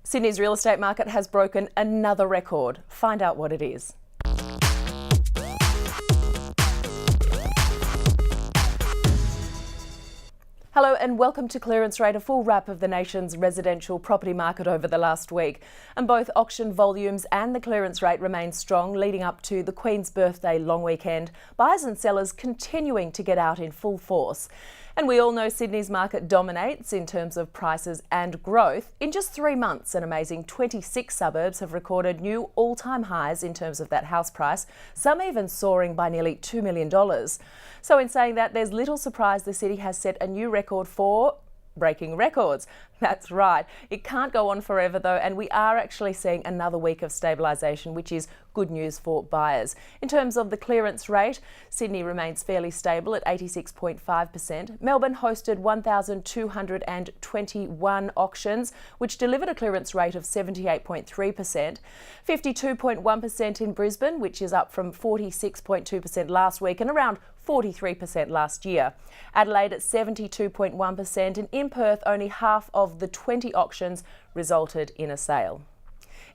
Sydney's real estate market has broken another record. Find out what it is. Hello and welcome to Clearance Rate, a full wrap of the nation's residential property market over the last week. And both auction volumes and the clearance rate remain strong leading up to the Queen's birthday long weekend. Buyers and sellers continuing to get out in full force. And we all know Sydney's market dominates in terms of prices and growth. In just 3 months, an amazing 26 suburbs have recorded new all-time highs in terms of that house price, some even soaring by nearly $2 million. So in saying that, there's little surprise the city has set a new record for breaking records. That's right. It can't go on forever though, and we are actually seeing another week of stabilisation, which is good news for buyers. In terms of the clearance rate, Sydney remains fairly stable at 86.5%. Melbourne hosted 1,221 auctions, which delivered a clearance rate of 78.3%. 52.1% in Brisbane, which is up from 46.2% last week and around 43% last year. Adelaide at 72.1%, and in Perth only half of the 20 auctions resulted in a sale.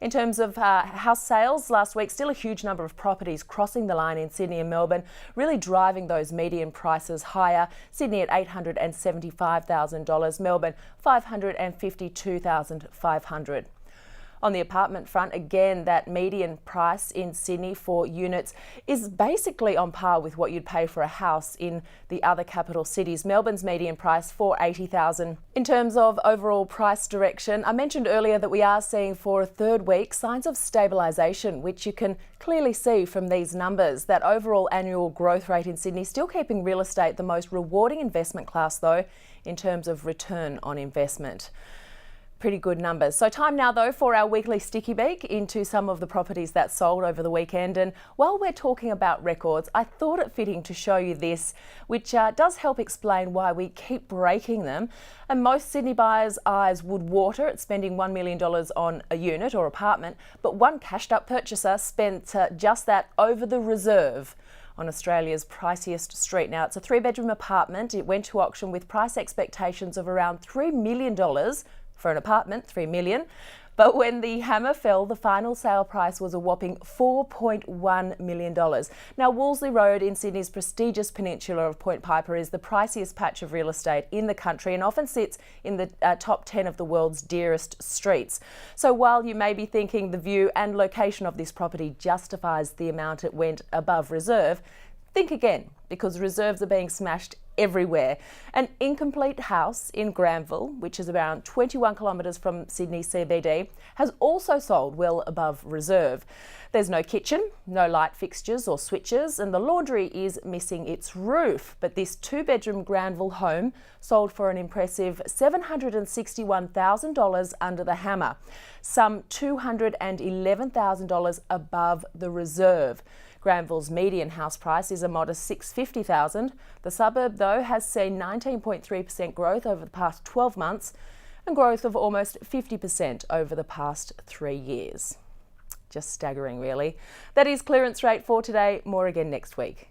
In terms of house sales last week, still a huge number of properties crossing the line in Sydney and Melbourne, really driving those median prices higher. Sydney at $875,000, Melbourne $552,500. On the apartment front, again, that median price in Sydney for units is basically on par with what you'd pay for a house in the other capital cities. Melbourne's median price $480,000. In terms of overall price direction, I mentioned earlier that we are seeing for a third week signs of stabilisation, which you can clearly see from these numbers. That overall annual growth rate in Sydney still keeping real estate the most rewarding investment class though, in terms of return on investment. Pretty good numbers. So time now though for our weekly sticky beak into some of the properties that sold over the weekend. And while we're talking about records, I thought it fitting to show you this, which does help explain why we keep breaking them. And most Sydney buyers' eyes would water at spending $1 million on a unit or apartment, but one cashed up purchaser spent just that over the reserve on Australia's priciest street. Now, it's a 3-bedroom apartment. It went to auction with price expectations of around $3 million for an apartment, $3 million. But when the hammer fell, the final sale price was a whopping $4.1 million. Now, Wolseley Road in Sydney's prestigious peninsula of Point Piper is the priciest patch of real estate in the country and often sits in the top 10 of the world's dearest streets. So while you may be thinking the view and location of this property justifies the amount it went above reserve, think again, because reserves are being smashed everywhere. An incomplete house in Granville, which is around 21 kilometres from Sydney CBD, has also sold well above reserve. There's no kitchen, no light fixtures or switches, and the laundry is missing its roof. But this 2-bedroom Granville home sold for an impressive $761,000 under the hammer, some $211,000 above the reserve. Granville's median house price is a modest $650,000. The suburb, though, has seen 19.3% growth over the past 12 months and growth of almost 50% over the past 3 years. Just staggering, really. That is Clearance Rate for today. More again next week.